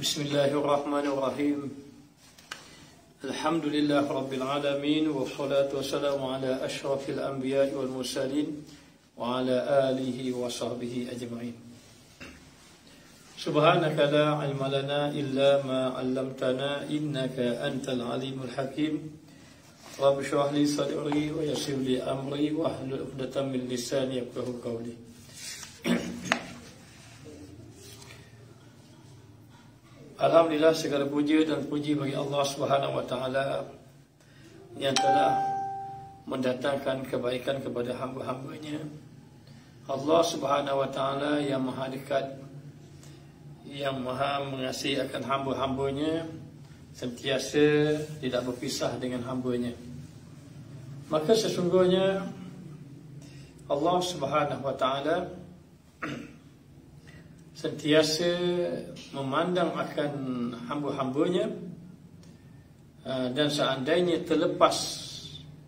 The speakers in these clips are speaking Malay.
Bismillahirrahmanirrahim. Alhamdulillah Rabbil Alamin. Wassalatu wassalamu ala ashrafil anbiya wal mursalin wa ala alihi wa sahbihi ajma'in. Subhanaka la ilma lana illa ma 'allamtana innaka antal alimul hakim. Rabbi shrah li sadri wa yassir li amri wahlul 'uqdatam min lisani yafqahu qawli. Alhamdulillah, segala puja dan puji bagi Allah Subhanahu wa taala yang telah mendatangkan kebaikan kepada hamba-hambanya. Allah Subhanahu wa taala yang maha dekat, yang maha mengasihi akan hamba-hambanya, sentiasa tidak berpisah dengan hambanya. Maka sesungguhnya Allah Subhanahu wa taala sentiasa memandang akan hamba-hambanya, dan seandainya terlepas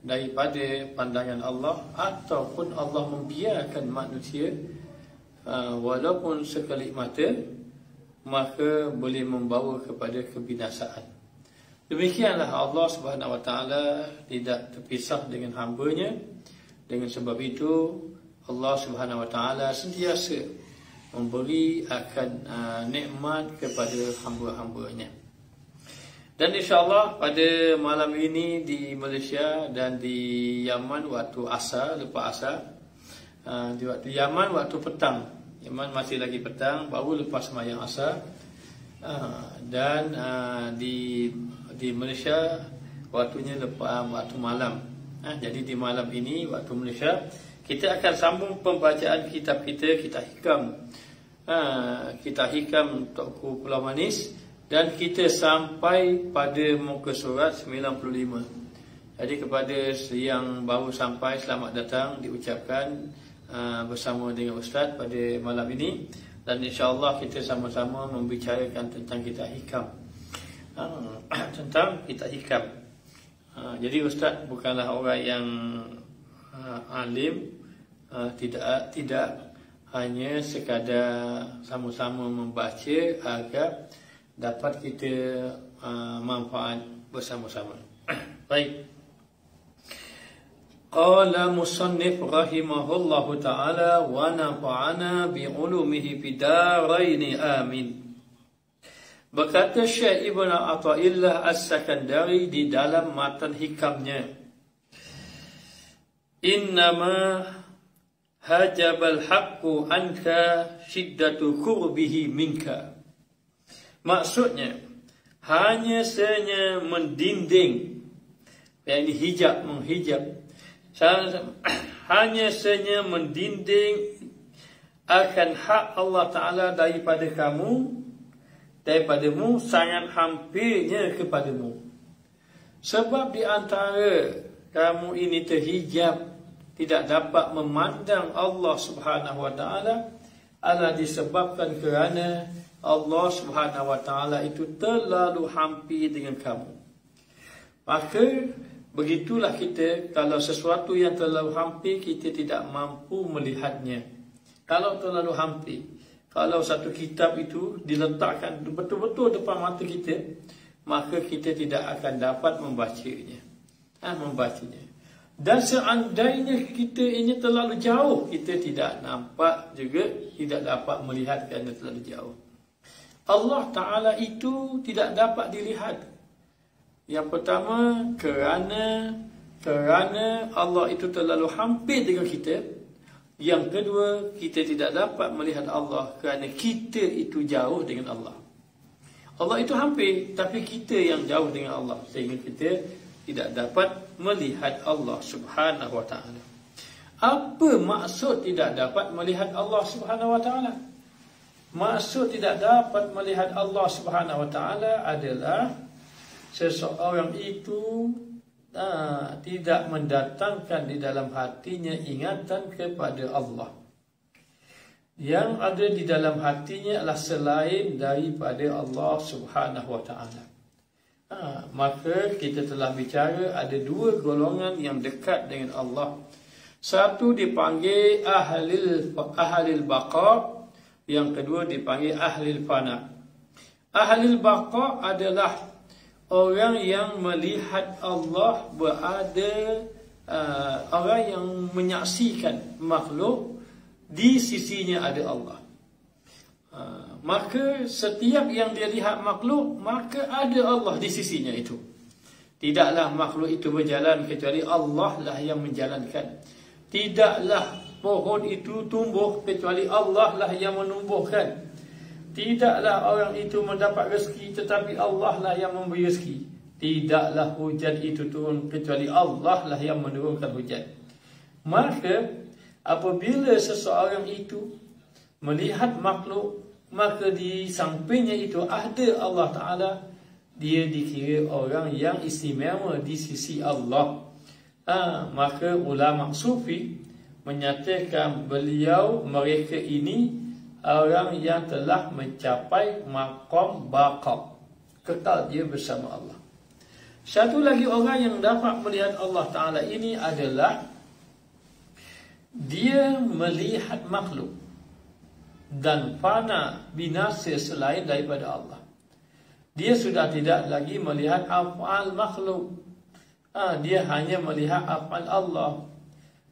daripada pandangan Allah ataupun Allah membiarkan manusia walaupun sekelip mata, maka boleh membawa kepada kebinasaan. Demikianlah Allah Subhanahu wa taala tidak terpisah dengan hambanya. Dengan sebab itu Allah Subhanahu wa taala sentiasa memberi akan nikmat kepada hamba-hambanya. Dan insyaAllah pada malam ini di Malaysia dan di Yaman waktu asar, lepas asar, di waktu Yaman waktu petang, Yaman masih lagi petang, baru lepas sembahyang asar, dan di Malaysia waktunya lepas waktu malam. Jadi di malam ini waktu Malaysia kita akan sambung pembacaan kitab kita, kitab hikam. Kitab hikam Tokku Pulau Manis, dan kita sampai pada muka surat 95. Jadi kepada yang baru sampai, selamat datang diucapkan bersama dengan Ustaz pada malam ini. Dan insyaAllah kita sama-sama membicarakan tentang kitab hikam, tentang kitab hikam. Jadi Ustaz bukanlah orang yang alim, tidak hanya sekadar sama-sama membaca agar dapat kita manfaat bersama-sama. Baik. Qala musannif rahimahullahu ta'ala wa nafa'ana bi'ulumihi bidaraini amin. Berkata Syekh Ibn Athaillah As-Sakandari di dalam matan hikamnya, innama hajabal haqqu anka syiddatu qurbihi minka. Maksudnya hanya saja mendinding, yakni hijab, menghijab, hanya saja mendinding akan hak Allah Ta'ala daripadamu sangat hampirnya kepadamu. Sebab di antara kamu ini terhijab, tidak dapat memandang Allah Subhanahu wa taala, adalah disebabkan kerana Allah Subhanahu wa taala itu terlalu hampir dengan kamu. Maka begitulah kita, kalau sesuatu yang terlalu hampir kita tidak mampu melihatnya. Kalau terlalu hampir, kalau satu kitab itu diletakkan betul-betul depan mata kita, maka kita tidak akan dapat membacanya. Dan seandainya kita ini terlalu jauh, kita tidak nampak juga, tidak dapat melihat kerana terlalu jauh. Allah Ta'ala itu tidak dapat dilihat. Yang pertama, kerana Allah itu terlalu hampir dengan kita. Yang kedua, kita tidak dapat melihat Allah kerana kita itu jauh dengan Allah. Allah itu hampir, tapi kita yang jauh dengan Allah, sehingga kita tidak dapat melihat Allah Subhanahu wa ta'ala. Apa maksud tidak dapat melihat Allah Subhanahu wa ta'ala? Maksud tidak dapat melihat Allah Subhanahu wa ta'ala adalah seseorang itu tidak mendatangkan di dalam hatinya ingatan kepada Allah. Yang ada di dalam hatinya adalah selain daripada Allah Subhanahu wa ta'ala. Maka kita telah bicara ada dua golongan yang dekat dengan Allah. Satu dipanggil ahlil baqa, yang kedua dipanggil ahlil fana. Ahlul baqa adalah orang yang melihat Allah berada, orang yang menyaksikan makhluk di sisinya ada Allah. Maka setiap yang dia lihat makhluk, maka ada Allah di sisinya itu. Tidaklah makhluk itu berjalan kecuali Allah lah yang menjalankan. Tidaklah pohon itu tumbuh kecuali Allah lah yang menumbuhkan. Tidaklah orang itu mendapat rezeki tetapi Allah lah yang memberi rezeki. Tidaklah hujan itu turun kecuali Allah lah yang menurunkan hujan. Maka apabila seseorang itu melihat makhluk, maka di sampingnya itu ada Allah Ta'ala, dia dikira orang yang istimewa di sisi Allah. Maka ulama sufi menyatakan mereka ini orang yang telah mencapai maqam baqa, kekal dia bersama Allah. Satu lagi orang yang dapat melihat Allah Ta'ala ini adalah dia melihat makhluk dan fana binasa selain daripada Allah. Dia sudah tidak lagi melihat af'al makhluk. Dia hanya melihat af'al Allah.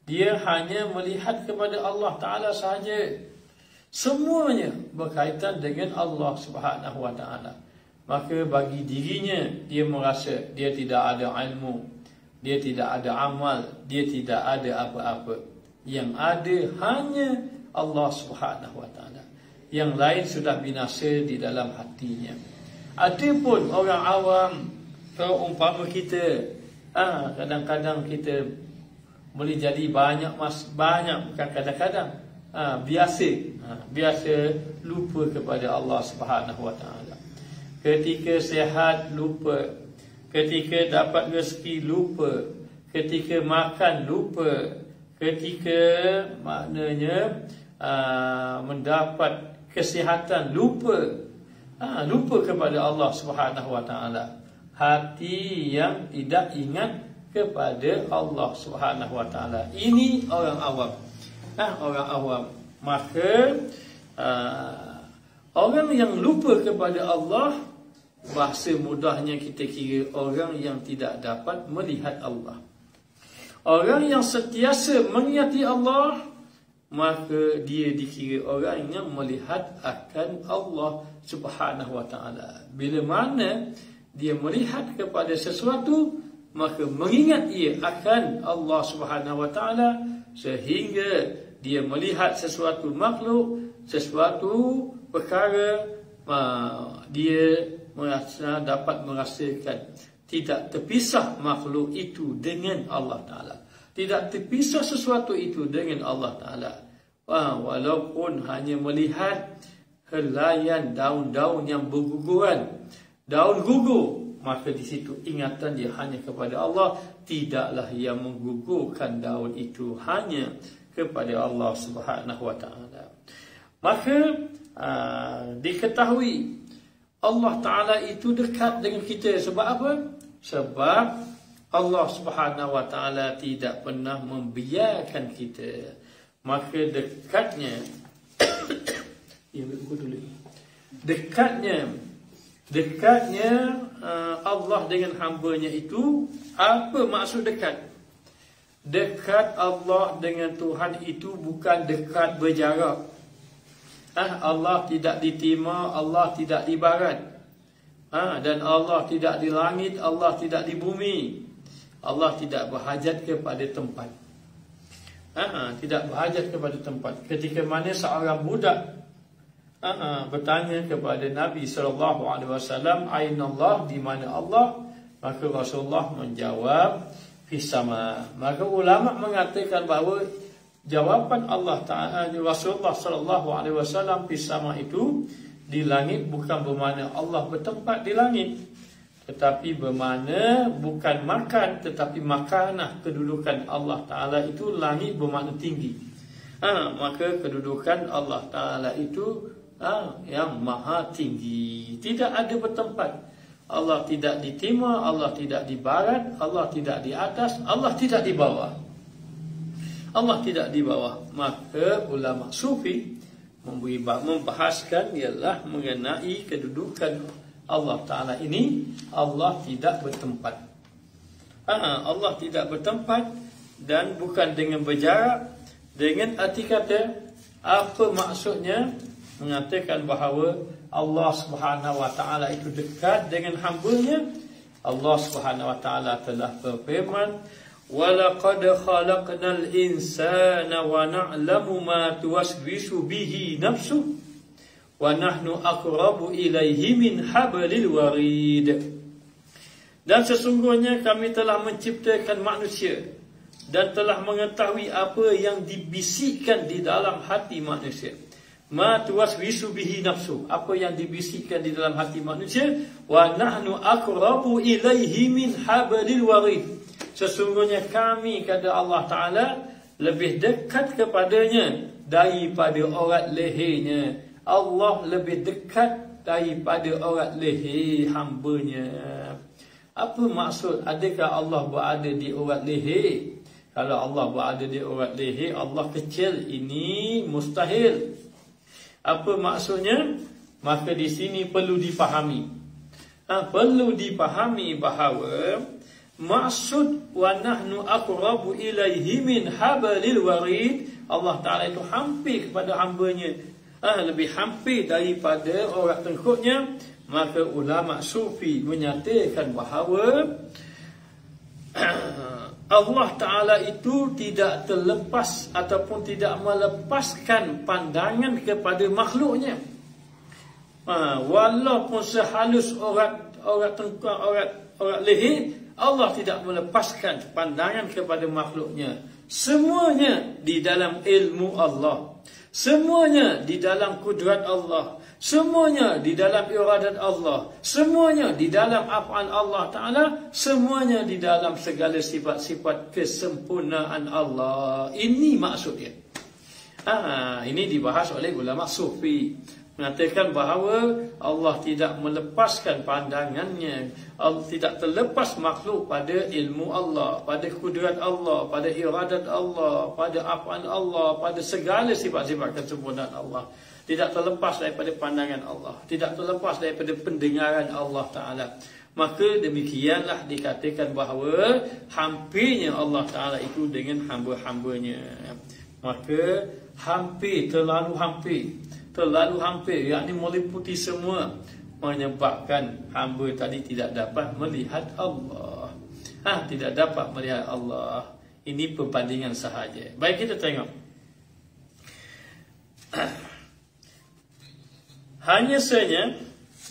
Dia hanya melihat kepada Allah Ta'ala sahaja. Semuanya berkaitan dengan Allah Subhanahu Wa Ta'ala. Maka bagi dirinya, dia merasa dia tidak ada ilmu, dia tidak ada amal, dia tidak ada apa-apa. Yang ada hanya Allah Subhanahu Wa Ta'ala. Yang lain sudah binasa di dalam hatinya. Adapun orang awam, umpama kita, kadang-kadang kita boleh jadi banyak bukan kadang-kadang, biasa lupa kepada Allah Subhanahu Wa Ta'ala. Ketika sihat lupa, ketika dapat rezeki lupa, ketika makan lupa, ketika maknanya mendapat kesihatan lupa, lupa kepada Allah Subhanahu Wa Ta'ala. Hati yang tidak ingat kepada Allah Subhanahu Wa Ta'ala. Ini orang awam. Orang awam. Maka orang yang lupa kepada Allah, bahasa mudahnya kita kira orang yang tidak dapat melihat Allah. Orang yang sentiasa mengingati Allah, maka dia dikira orang yang melihat akan Allah Subhanahu Wa Ta'ala. Bila mana dia melihat kepada sesuatu, maka mengingat ia akan Allah Subhanahu Wa Ta'ala, sehingga dia melihat sesuatu makhluk, sesuatu perkara, dia dapat merasakan tidak terpisah makhluk itu dengan Allah Ta'ala. Tidak terpisah sesuatu itu dengan Allah Ta'ala. Walaupun hanya melihat helaian daun-daun yang berguguran, daun gugur, maka di situ ingatan dia hanya kepada Allah. Tidaklah yang menggugurkan daun itu, hanya kepada Allah Subhanahu Wa Ta'ala. Maka diketahui Allah Ta'ala itu dekat dengan kita. Sebab apa? Sebab Allah Subhanahu Wa Ta'ala tidak pernah membiarkan kita. Maka dekatnya dekatnya Allah dengan hambanya itu, apa maksud dekat? Dekat Allah dengan Tuhan itu bukan dekat berjarak. Allah tidak di timur, Allah tidak di barat, dan Allah tidak di langit, Allah tidak di bumi. Allah tidak berhajat kepada tempat. Tidak berhajat kepada tempat. Ketika mana seorang budak bertanya kepada Nabi SAW, Aina Allah, di mana Allah? Maka Rasulullah menjawab, Fis sama. Maka ulama mengatakan bahawa jawapan Allah Ta'ala, Rasulullah SAW, Fis sama itu di langit, bukan bermakna Allah bertempat di langit, tetapi bermakna bukan makan, tetapi makanah. Kedudukan Allah Ta'ala itu langit bermakna tinggi. Maka kedudukan Allah Ta'ala itu yang maha tinggi, tidak ada bertempat. Allah tidak di timur, Allah tidak di barat, Allah tidak di atas, Allah tidak di bawah. Allah tidak di bawah. Maka ulama sufi membahaskan ialah mengenai kedudukan Allah Ta'ala ini. Allah tidak bertempat. Allah tidak bertempat dan bukan dengan berjarak. Dengan arti kata, apa maksudnya? Mengatakan bahawa Allah Subhanahu Wa Ta'ala itu dekat dengan hamba-Nya. Allah Subhanahu Wa Ta'ala telah berfirman, وَلَقَدْ خَلَقْنَا الْإِنسَانَ وَنَعْلَمُ مَا تُوَسْوِسُ بِهِ نَفْسُهُ وَنَحْنُ أَقْرَبُ إِلَيْهِ مِنْ حَبْلِ الْوَرِيدِ. Dan sesungguhnya kami telah menciptakan manusia dan telah mengetahui apa yang dibisikkan di dalam hati manusia. Ma tuwaswisu bihi nafsu, apa yang dibisikkan di dalam hati manusia. Wa nahnu aqrabu ilaihi min hablil warid. Sesungguhnya kami, kata Allah Ta'ala, lebih dekat kepadanya daripada urat lehernya. Allah lebih dekat daripada urat leher hamba-Nya. Apa maksud? Adakah Allah berada di urat leher? Kalau Allah berada di urat leher, Allah kecil. Ini mustahil. Apa maksudnya? Maka di sini perlu dipahami. Perlu dipahami bahawa maksud wa nahnu aqrabu ilaihi min hablil warid, Allah Ta'ala itu hampir kepada hamba-Nya, lebih hampir daripada urat tengkuknya. Maka ulama sufi menyatakan bahawa Allah Ta'ala itu tidak terlepas ataupun tidak melepaskan pandangan kepada makhluknya. Walaupun sehalus urat tengkuk, urat leher, Allah tidak melepaskan pandangan kepada makhluknya. Semuanya di dalam ilmu Allah, semuanya di dalam kudrat Allah, semuanya di dalam iradat Allah, semuanya di dalam af'al Allah Ta'ala, semuanya di dalam segala sifat-sifat kesempurnaan Allah. Ini maksudnya. Ini dibahas oleh ulama sufi, mengatakan bahawa Allah tidak melepaskan pandangannya. Allah tidak terlepas makhluk pada ilmu Allah, pada kudrat Allah, pada iradat Allah, pada af'al Allah, pada segala sifat-sifat kesempurnaan Allah. Tidak terlepas daripada pandangan Allah, tidak terlepas daripada pendengaran Allah Ta'ala. Maka demikianlah dikatakan bahawa hampirnya Allah Ta'ala itu dengan hamba-hambanya. Maka hampir, terlalu hampir, yakni meliputi semua, menyebabkan hamba tadi tidak dapat melihat Allah. Tidak dapat melihat Allah. Ini perbandingan sahaja. Baik, kita tengok. Hanya saja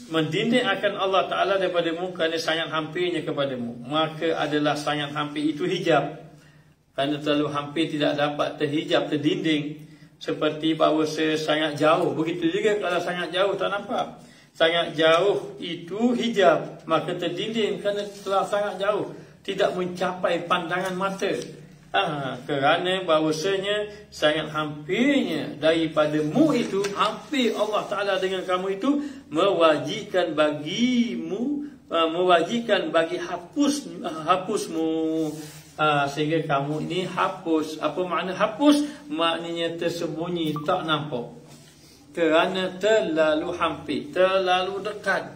mendinding akan Allah Ta'ala daripadamu kerana sangat hampirnya kepadamu, maka adalah sangat hampir itu hijab. Kerana terlalu hampir tidak dapat terhijab, terdinding. Seperti bahawa sangat jauh. Begitu juga kalau sangat jauh tak nampak. Sangat jauh itu hijab, maka terdinding kerana telah sangat jauh, tidak mencapai pandangan mata. Kerana bahawasanya sangat hampirnya daripada-mu itu, hampir Allah Ta'ala dengan kamu itu, mewajibkan bagi hapusmu. Sehingga kamu ini hapus. Apa makna hapus? Maknanya tersembunyi, tak nampak. Kerana terlalu hampir, terlalu dekat.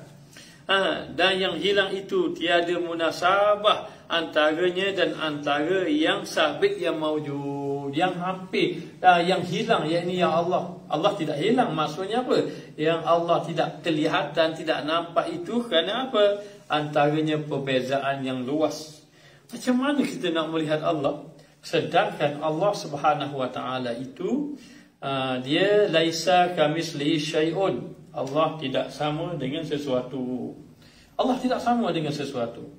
Dan yang hilang itu tiada munasabah antaranya dan antara yang sabit, yang maujud, yang hampir, yang hilang, yakni yang Allah. Allah tidak hilang, maksudnya apa? Yang Allah tidak kelihatan, tidak nampak itu kerana apa? Antaranya perbezaan yang luas. Macam mana kita nak melihat Allah? Sedangkan Allah Subhanahu Wa Ta'ala itu dia laisa kamislihi syai'un. Allah tidak sama dengan sesuatu. Allah tidak sama dengan sesuatu.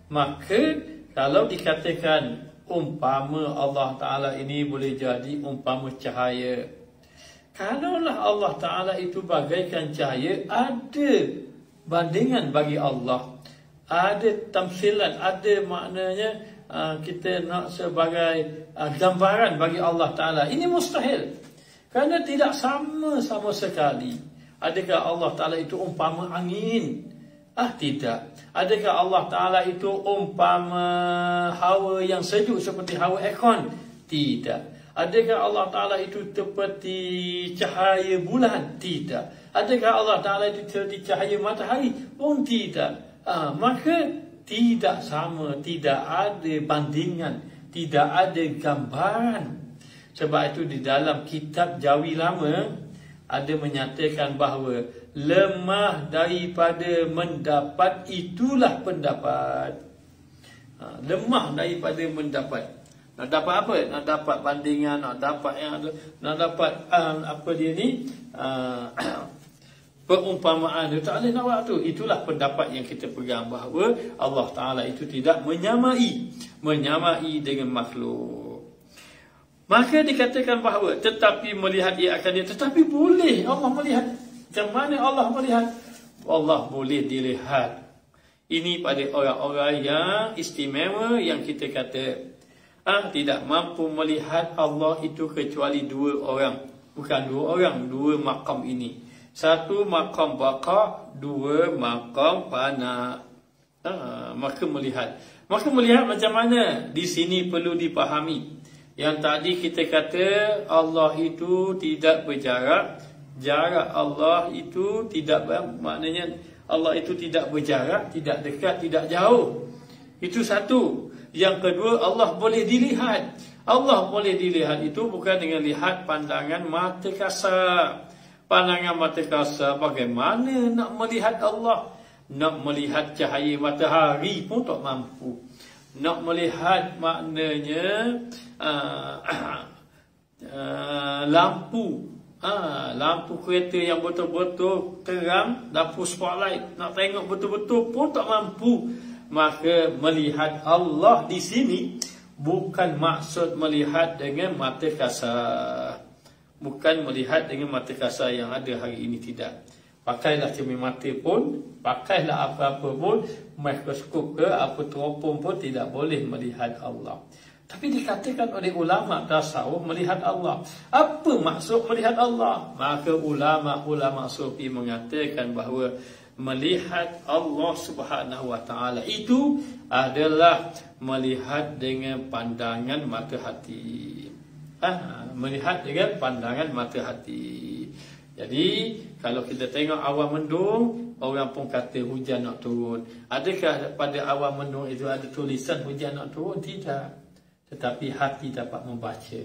Maka kalau dikatakan umpama Allah Ta'ala ini boleh jadi umpama cahaya, kalaulah Allah Ta'ala itu bagaikan cahaya, ada bandingan bagi Allah, ada tamsilan, ada maknanya kita nak sebagai gambaran bagi Allah Ta'ala. Ini mustahil, kerana tidak sama sama sekali. Adakah Allah Ta'ala itu umpama angin? Tidak. Adakah Allah Ta'ala itu umpama hawa yang sejuk seperti hawa aircon? Tidak. Adakah Allah Ta'ala itu seperti cahaya bulan? Tidak. Adakah Allah Ta'ala itu seperti cahaya matahari? Pun tidak. Maka tidak sama, tidak ada bandingan, tidak ada gambaran. Sebab itu di dalam kitab Jawi Lama ada menyatakan bahawa lemah daripada mendapat itulah pendapat. Lemah daripada mendapat. Nak dapat apa? Nak dapat bandingan, nak dapat yang ada, nak dapat apa dia ni? Perumpamaan itu tak boleh nak buat tu. Itulah pendapat yang kita pegang bahawa Allah Ta'ala itu tidak menyamai dengan makhluk. Maka dikatakan bahawa tetapi melihat ia akan dia, tetapi boleh Allah melihat. Macam mana Allah melihat? Allah boleh dilihat. Ini pada orang-orang yang istimewa yang kita kata tidak mampu melihat Allah itu kecuali dua orang. Bukan dua orang, dua maqam ini. Satu maqam baqa, dua maqam fana. Maka melihat macam mana? Di sini perlu dipahami. Yang tadi kita kata Allah itu tidak berjarak. Jarak Allah itu tidak, maknanya Allah itu tidak berjarak, tidak dekat, tidak jauh. Itu satu. Yang kedua, Allah boleh dilihat. Allah boleh dilihat itu bukan dengan lihat pandangan mata kasar. Pandangan mata kasar, bagaimana nak melihat Allah? Nak melihat cahaya matahari pun tak mampu. Nak melihat maknanya lampu. Lampu kereta yang betul-betul terang, lampu spotlight, nak tengok betul-betul pun tak mampu. Maka melihat Allah di sini bukan maksud melihat dengan mata kasar. Bukan melihat dengan mata kasar yang ada hari ini, tidak. Pakailah cermin mata pun, pakailah apa-apa pun, mikroskop ke apa teropong pun tidak boleh melihat Allah. Tapi dikatakan oleh ulama tasawuf melihat Allah. Apa maksud melihat Allah? Maka ulama sufi mengatakan bahawa melihat Allah Subhanahu wa taala itu adalah melihat dengan pandangan mata hati. Melihat dengan pandangan mata hati. Jadi kalau kita tengok awan mendung, orang pun kata hujan nak turun. Adakah pada awan mendung itu ada tulisan hujan nak turun? Tidak. Tetapi hati dapat membaca.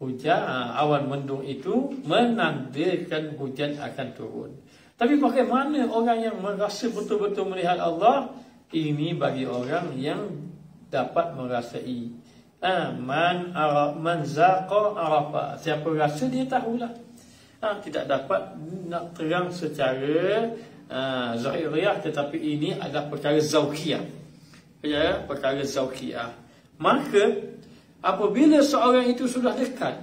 Hujan, awan mendung itu menandakan hujan akan turun. Tapi bagaimana orang yang merasa betul-betul melihat Allah? Ini bagi orang yang dapat merasai. Man zaqa arafa. Siapa rasa dia tahulah. Tidak dapat nak terang secara zahiriyah, tetapi ini adalah perkara zauqiyah. Perkara zauqiyah. Maka apabila seorang itu sudah dekat,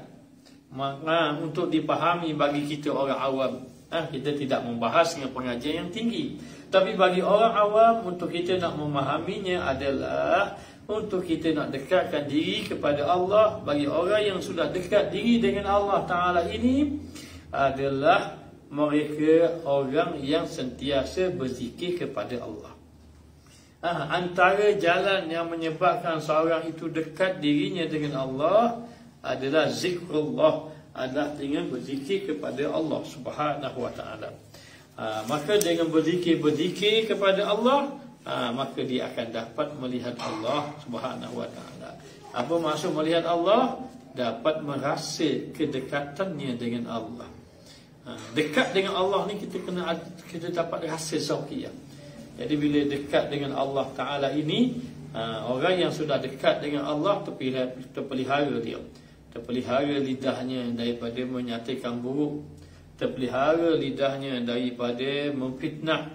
maka untuk dipahami bagi kita orang awam, kita tidak membahas dengan pengajian yang tinggi. Tapi bagi orang awam, untuk kita nak memahaminya adalah untuk kita nak dekatkan diri kepada Allah. Bagi orang yang sudah dekat diri dengan Allah Ta'ala ini adalah mereka orang yang sentiasa berzikir kepada Allah. Antara jalan yang menyebabkan seorang itu dekat dirinya dengan Allah adalah zikrullah, adalah dengan berzikir kepada Allah Subhanahu wa taala. Maka dengan berzikir kepada Allah, maka dia akan dapat melihat Allah Subhanahu wa taala. Apa maksud melihat Allah? Dapat merasa kedekatannya dengan Allah. Dekat dengan Allah ni kita dapat rasa zauqiyah. Jadi bila dekat dengan Allah Ta'ala ini, orang yang sudah dekat dengan Allah terpelihara dia. Terpelihara lidahnya daripada menyatakan buruk. Terpelihara lidahnya daripada memfitnah.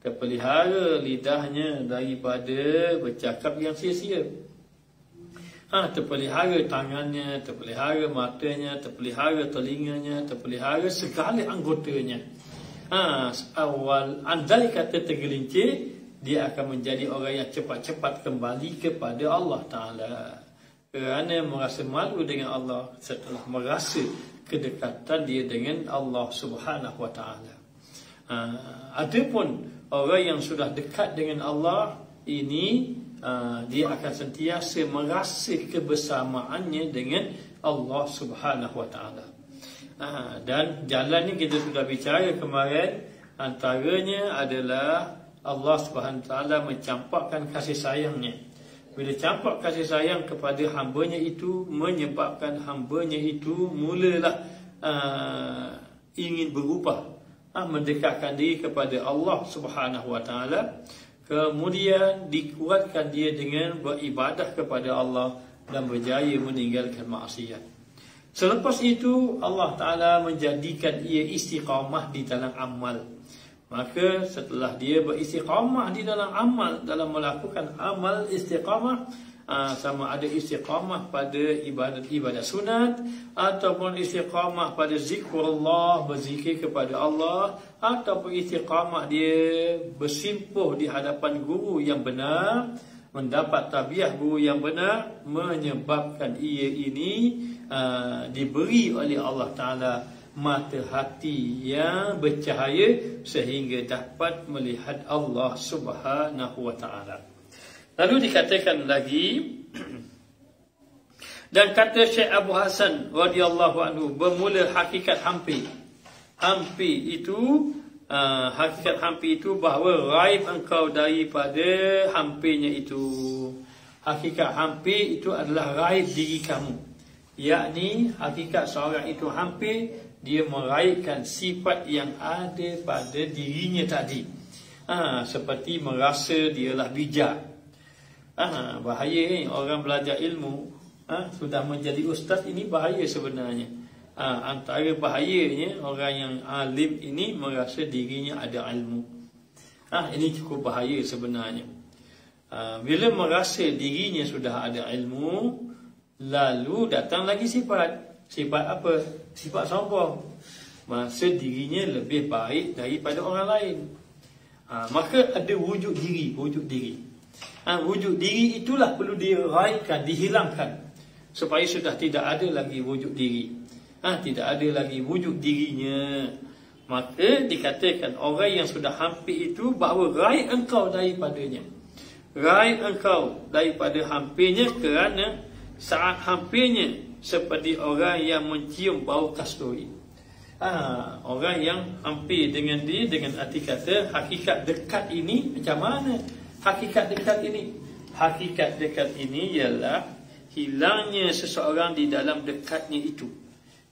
Terpelihara lidahnya daripada bercakap yang sia-sia. Terpelihara tangannya, terpelihara matanya, terpelihara telinganya, terpelihara segala anggotanya. Andai kata tergelincir, dia akan menjadi orang yang cepat-cepat kembali kepada Allah Ta'ala. Kerana merasa malu dengan Allah setelah merasa kedekatan dia dengan Allah Subhanahu Wa Ta'ala. Adapun orang yang sudah dekat dengan Allah ini, dia akan sentiasa merasa kebersamaannya dengan Allah Subhanahu wa taala. Dan jalan ni kita sudah bicara kemarin, antaranya adalah Allah Subhanahu wa taala mencampakkan kasih sayangnya. Bila campak kasih sayang kepada hambanya itu, menyebabkan hambanya itu mulalah ingin berubah, mendekatkan diri kepada Allah Subhanahu wa taala. Kemudian dikuatkan dia dengan beribadah kepada Allah dan berjaya meninggalkan maksiat. Selepas itu Allah Ta'ala menjadikan ia istiqamah di dalam amal. Maka setelah dia beristiqamah di dalam amal, dalam melakukan amal istiqamah, sama ada istiqamah pada ibadat sunat, ataupun istiqamah pada zikrullah, berzikir kepada Allah, ataupun istiqamah dia bersimpuh di hadapan guru yang benar, mendapat tabiat guru yang benar, menyebabkan ia ini diberi oleh Allah Ta'ala mata hati yang bercahaya sehingga dapat melihat Allah Subhanahu wa Ta'ala. Lalu dikatakan lagi, dan kata Syekh Abu Hasan radhiyallahu anhu, bermula hakikat hampi. Hampi itu hakikat hampi itu bahawa raib engkau daripada hampinya itu. Hakikat hampi itu adalah raib diri kamu. Yakni hakikat seorang itu hampi, dia meraibkan sifat yang ada pada dirinya tadi. Seperti merasa dialah bijak. Bahaya ni orang belajar ilmu, sudah menjadi ustaz, ini bahaya sebenarnya. Antara bahayanya orang yang alim ini merasa dirinya ada ilmu. Ini cukup bahaya sebenarnya. Bila merasa dirinya sudah ada ilmu, lalu datang lagi sifat. Sifat apa? Sifat sombong. Merasa dirinya lebih baik daripada orang lain. Maka ada wujud diri. Wujud diri itulah perlu diraihkan, dihilangkan, supaya sudah tidak ada lagi wujud diri. Tidak ada lagi wujud dirinya. Maka dikatakan orang yang sudah hampir itu bahawa raih engkau daripadanya. Raih engkau daripada hampirnya, kerana saat hampirnya seperti orang yang mencium bau kasturi. Orang yang hampir dengan dia, dengan arti kata hakikat dekat ini macam mana? Hakikat dekat ini, hakikat dekat ini ialah hilangnya seseorang di dalam dekatnya itu.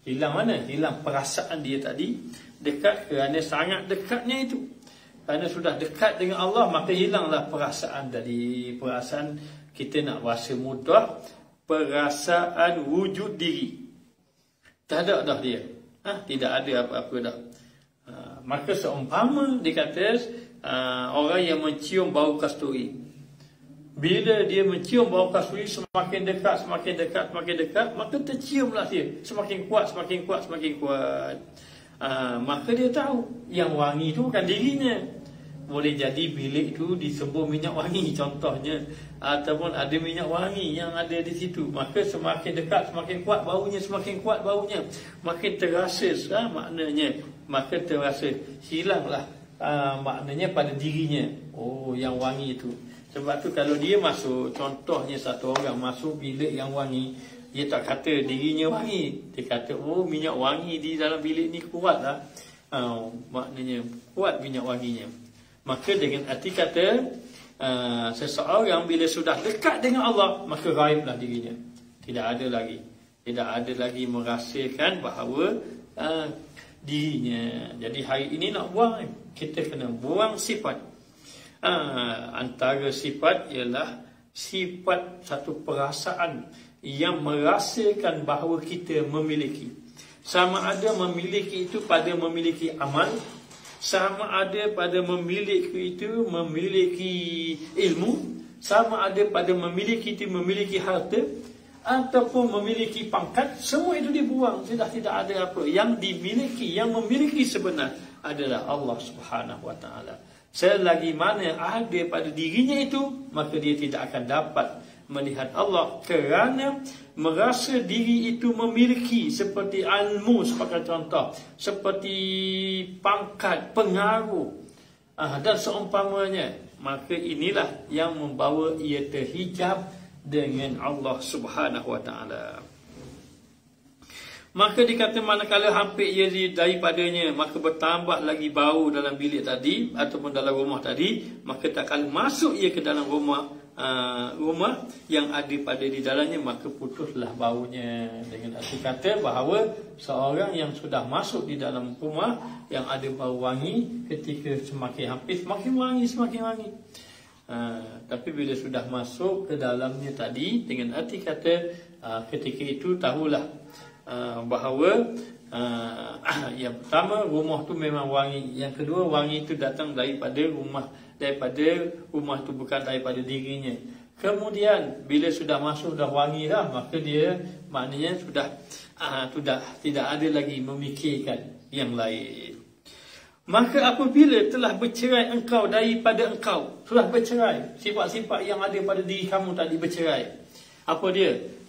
Hilang mana? Hilang perasaan dia tadi dekat, kerana sangat dekatnya itu. Kerana sudah dekat dengan Allah, maka hilanglah perasaan tadi. Perasaan kita nak bahasa mudah, perasaan wujud diri. Tak ada dah dia. Tidak ada apa-apa dah. Maka seumpama dikata orang yang mencium bau kasturi. Bila dia mencium bau kasturi, semakin dekat, semakin dekat, semakin dekat, maka terciumlah dia. Semakin kuat, semakin kuat, semakin kuat. Maka dia tahu yang wangi itu bukan dirinya. Boleh jadi bilik itu disembur minyak wangi contohnya, ataupun ada minyak wangi yang ada di situ. Maka semakin dekat, semakin kuat baunya, semakin kuat baunya, makin terasa maknanya. Maka terasa hilanglah maknanya pada dirinya. Oh, yang wangi itu. Sebab tu kalau dia masuk, contohnya satu orang masuk bilik yang wangi, dia tak kata dirinya wangi, dia kata oh minyak wangi di dalam bilik ni kuat lah. Maknanya kuat minyak wanginya. Maka dengan arti kata seseorang bila sudah dekat dengan Allah, maka raiblah dirinya. Tidak ada lagi merasakan bahawa dirinya. Jadi hari ini nak buang, kita kena buang sifat. Antara sifat ialah sifat satu perasaan yang merasakan bahawa kita memiliki. Sama ada memiliki itu pada memiliki amal, sama ada pada memiliki itu memiliki ilmu, sama ada pada memiliki itu memiliki harta, ataupun memiliki pangkat. Semua itu dibuang. Sudah tidak ada apa. Yang dimiliki, yang memiliki sebenar adalah Allah Subhanahu wa ta'ala. Selagi mana ada pada dirinya itu, maka dia tidak akan dapat melihat Allah, kerana merasa diri itu memiliki seperti ilmu sebagai contoh, seperti pangkat, pengaruh, dan seumpamanya. Maka inilah yang membawa ia terhijab dengan Allah Subhanahu wa ta'ala. Maka dikata manakala hampir ia daripadanya, maka bertambah lagi bau dalam bilik tadi ataupun dalam rumah tadi, maka tak kala masuk ia ke dalam rumah yang ada pada di dalamnya, maka putuslah baunya. Dengan arti kata bahawa seorang yang sudah masuk di dalam rumah yang ada bau wangi, ketika semakin hampir semakin wangi. Tapi bila sudah masuk ke dalamnya tadi, dengan arti kata ketika itu tahulah bahawa yang pertama, rumah tu memang wangi. Yang kedua, wangi itu datang daripada rumah tu, bukan daripada dirinya. Kemudian bila sudah masuk dah wangi dah, maka dia maknanya sudah tidak ada lagi memikirkan yang lain. Maka apabila telah bercerai engkau daripada engkau, sudah bercerai, sifat-sifat yang ada pada diri kamu tadi bercerai, apa dia?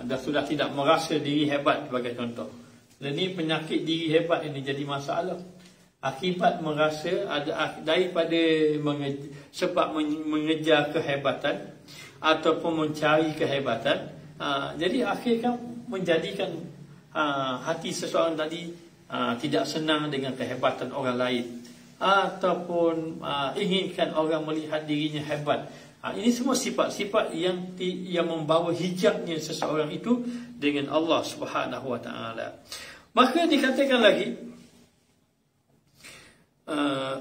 Dah sudah tidak merasa diri hebat sebagai contoh. Dan ini penyakit diri hebat ini jadi masalah. Akibat merasa ada daripada sebab mengejar kehebatan ataupun mencari kehebatan, jadi akhirnya menjadikan hati seseorang tadi tidak senang dengan kehebatan orang lain, ataupun inginkan orang melihat dirinya hebat. Ini semua sifat-sifat yang membawa hijabnya seseorang itu dengan Allah Subhanahu Wa Taala. Maka dikatakan lagi,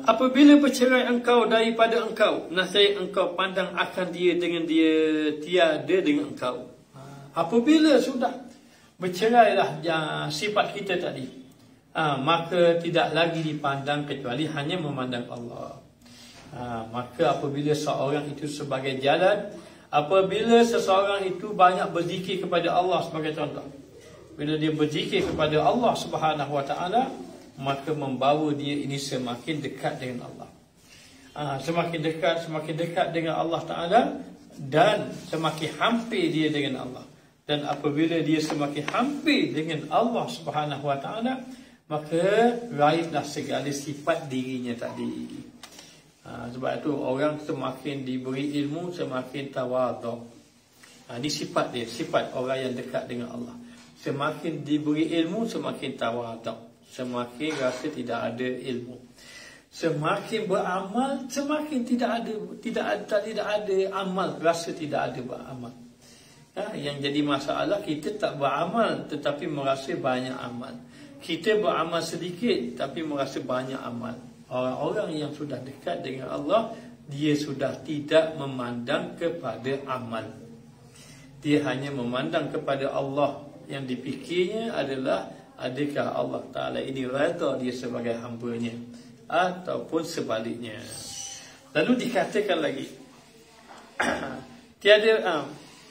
apabila bercerai engkau daripada engkau, nasib engkau pandang akan dia dengan dia tiada dengan engkau. Apabila sudah bercerailah sifat kita tadi, maka tidak lagi dipandang kecuali hanya memandang Allah. Maka apabila seorang itu sebagai jalan, apabila seseorang itu banyak berzikir kepada Allah sebagai contoh, bila dia berzikir kepada Allah Subhanahu Wa Taala, maka membawa dia ini semakin dekat dengan Allah. Semakin dekat dengan Allah Ta'ala, dan semakin hampir dia dengan Allah. Dan apabila dia semakin hampir dengan Allah Subhanahu Wa Ta'ala, maka raihlah segala sifat dirinya tadi. Sebab itu orang semakin diberi ilmu, semakin tawaduk. Ini sifat dia, sifat orang yang dekat dengan Allah. Semakin diberi ilmu, semakin tawaduk. Semakin rasa tidak ada ilmu. Semakin beramal, semakin tidak ada amal, rasa tidak ada beramal. Yang jadi masalah, kita tak beramal tetapi merasa banyak amal. Kita beramal sedikit tapi merasa banyak amal. Orang-orang yang sudah dekat dengan Allah, dia sudah tidak memandang kepada amal. Dia hanya memandang kepada Allah. Yang dipikirnya adalah, adakah Allah Ta'ala ini redha dia sebagai hamba-Nya, ataupun sebaliknya. Lalu dikatakan lagi,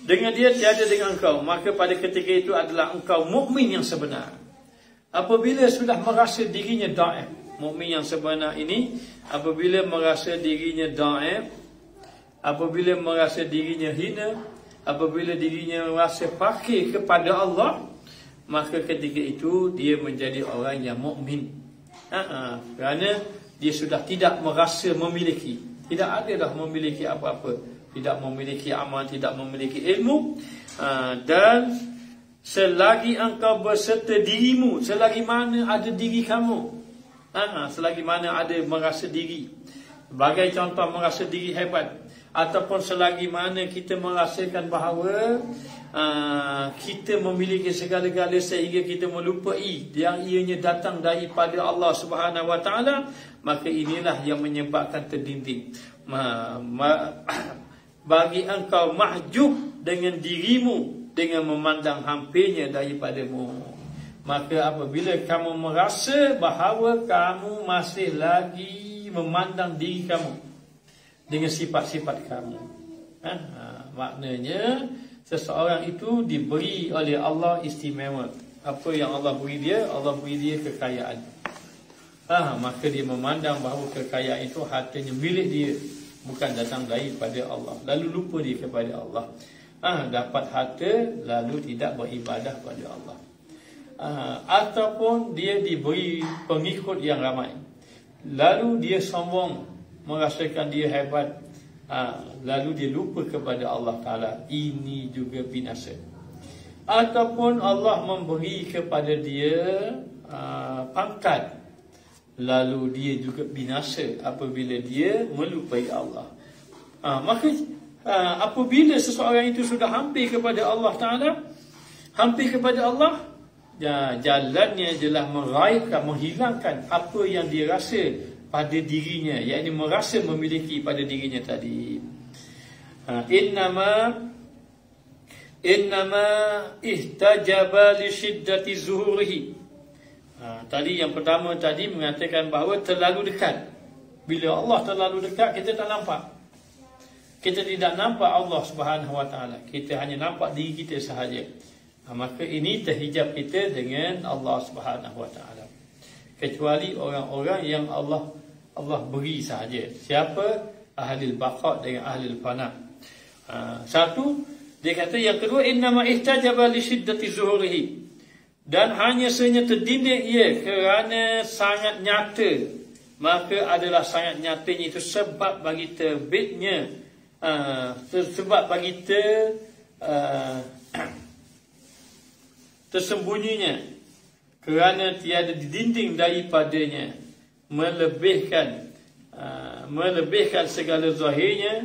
dengan dia tiada dengan engkau, maka pada ketika itu adalah engkau mukmin yang sebenar. Apabila sudah merasa dirinya dhaif, mukmin yang sebenar ini apabila merasa dirinya dhaif, apabila merasa dirinya hina, apabila dirinya merasa fakir kepada Allah, maka ketika itu dia menjadi orang yang mukmin. Kerana dia sudah tidak merasa memiliki, tidak ada dah memiliki apa-apa, tidak memiliki amal, tidak memiliki ilmu. Dan selagi engkau berserta dirimu, selagi mana ada diri kamu, selagi mana ada merasa diri, sebagai contoh merasa diri hebat, ataupun selagi mana kita merasakan bahawa kita memiliki segala-gala sehingga kita melupai yang ianya datang daripada Allah Subhanahu Wa Taala, maka inilah yang menyebabkan terdinding. Bagi engkau mahjub dengan dirimu, dengan memandang hampirnya daripadamu. Maka apabila kamu merasa bahawa kamu masih lagi memandang diri kamu dengan sifat-sifat kamu, maknanya seseorang itu diberi oleh Allah istimewa. Apa yang Allah beri dia? Allah beri dia kekayaan. Maka dia memandang bahawa kekayaan itu hartanya milik dia, bukan datang daripada Allah. Lalu lupa dia kepada Allah. Dapat harta lalu tidak beribadah kepada Allah. Ataupun dia diberi pengikut yang ramai, lalu dia sombong, merasakan dia hebat, lalu dia lupa kepada Allah Ta'ala. Ini juga binasa. ataupun Allah memberi kepada dia pangkat, lalu dia juga binasa apabila dia melupai Allah. Maka apabila seseorang itu sudah hampir kepada Allah Ta'ala, hampir kepada Allah, jalannya adalah meraihkan, menghilangkan apa yang dia rasa pada dirinya, yakni merasa memiliki pada dirinya tadi. Innama ihtajaba li syiddati zuhurihi. Tadi yang pertama tadi mengatakan bahawa terlalu dekat. Bila Allah terlalu dekat, kita tak nampak. Kita tidak nampak Allah Subhanahu Wa Taala. Kita hanya nampak diri kita sahaja. Maka ini terhijab kita dengan Allah Subhanahu Wa Taala. Kecuali orang-orang yang Allah beri sahaja. Siapa? Ahlul baqa dengan ahlul fana. Satu, dia kata yang kedua, innama ihtajaba li syiddati zuhurihi. Dan hanya sahaja terdinding ia kerana sangat nyata. Maka adalah sangat nyatanya itu sebab bagi terbitnya, sebab bagi tersembunyinya, kerana tiada dinding daripadanya, melebihkan segala zahirnya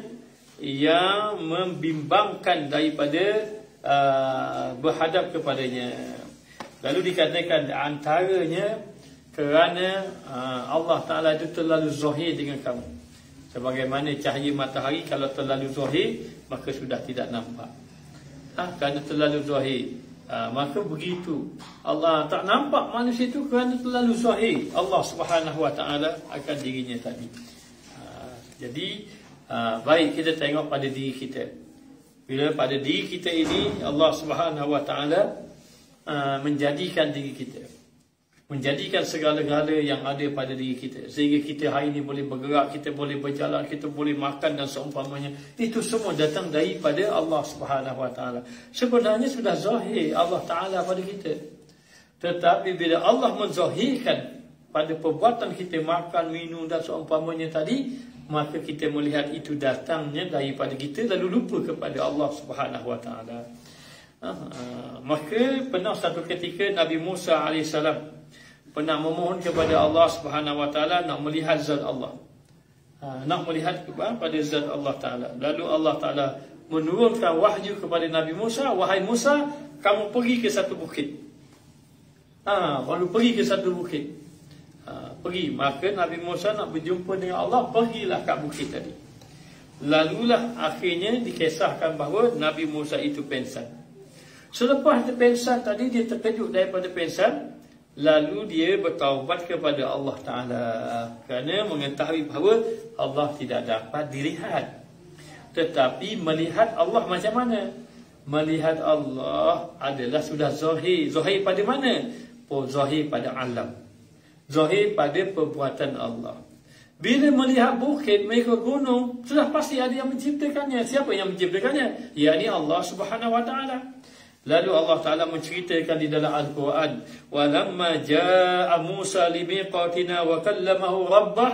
yang membimbangkan daripada berhadap kepadanya. Lalu dikatakan antaranya kerana Allah Ta'ala itu terlalu zahir dengan kamu. Sebagaimana cahaya matahari kalau terlalu zahir, maka sudah tidak nampak. Kerana terlalu zahir, maka begitu. Allah tak nampak manusia itu kerana terlalu zahir Allah Subhanahu Wa Ta'ala akan dirinya tadi. Jadi baik kita tengok pada diri kita. Bila pada diri kita ini Allah Subhanahu Wa Ta'ala menjadikan diri kita, menjadikan segala-gala yang ada pada diri kita, sehingga kita hari ini boleh bergerak, kita boleh berjalan, kita boleh makan dan seumpamanya. Itu semua datang daripada Allah Subhanahu Wa Ta'ala. Sebenarnya sudah zahir Allah Ta'ala pada kita. Tetapi bila Allah menzahirkan pada perbuatan kita, makan, minum dan seumpamanya tadi, maka kita melihat itu datangnya daripada kita, lalu lupa kepada Allah Subhanahu Wa Ta'ala. Maka pernah satu ketika Nabi Musa AS pernah memohon kepada Allah Subhanahu Wa Ta'ala nak melihat zat Allah, nak melihat kepada zat Allah Ta'ala. Lalu Allah Ta'ala menurunkan wahyu kepada Nabi Musa, wahai Musa, kamu pergi ke satu bukit. Lalu pergi ke satu bukit. Pergi. Maka Nabi Musa nak berjumpa dengan Allah, pergilah kat bukit tadi. Lalulah akhirnya dikisahkan bahawa Nabi Musa itu pengsan. Selepas dia pengsan tadi, dia terkejut daripada pengsan. Lalu dia bertaubat kepada Allah Ta'ala, kerana mengetahui bahawa Allah tidak dapat dilihat. Tetapi melihat Allah macam mana? Melihat Allah adalah sudah zahir. Zahir pada mana? Zahir pada alam, zahir pada perbuatan Allah. Bila melihat bukit, mereka gunung, sudah pasti ada yang menciptakannya. Siapa yang menciptakannya? Yakni Allah Subhanahu Wa Ta'ala. Lalu Allah Ta'ala menceritakan di dalam Al-Quran, walamma jaa Musa limiqatina wa kallamahu rabbuh